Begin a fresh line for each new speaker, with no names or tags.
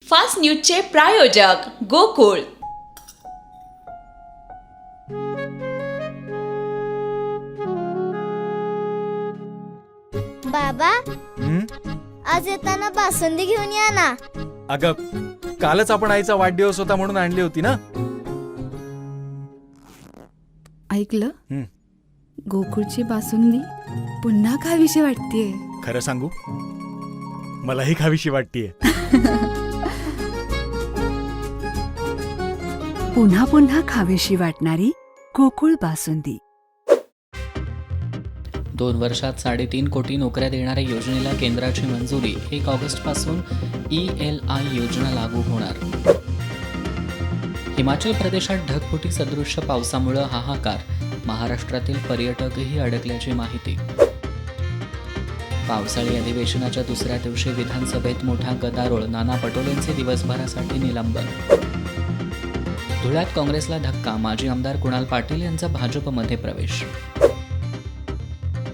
Fast न्यूजचे प्रायोजक गोकुळ.
बाबा, आज येताना बासुंदी घेऊन या ना.
अगं, कालच आपण आईचा वाढदिवस होता म्हणून आणली होती ना.
ऐकलं, गोकुळची बासुंदी पुन्हा खावीशी वाटतेय.
खरं सांगू, मलाही खावीशी वाटतेय.
पुन्हा पुन्हा खावीशी वाटणारी गोकुळ बासुंदी.
2 वर्षात 3.5 कोटी नोकऱ्या देणाऱ्या योजनेला केंद्राची मंजुरी. 1 ऑगस्टपासून ELI योजना लागू होणार. हिमाचल प्रदेशात ढगफुटी सदृश्य पावसामुळे हाहाकार. महाराष्ट्रातील पर्यटकही अडकल्याची माहिती. पावसाळी अधिवेशनाच्या दुसऱ्या दिवशी विधानसभेत मोठा गदारोळ. नाना पटोलेंचे दिवसभरासाठी निलंबन. धुळ्यात काँग्रेसला धक्का. माजी आमदार कुणाल पाटील यांचा भाजपमध्ये प्रवेश.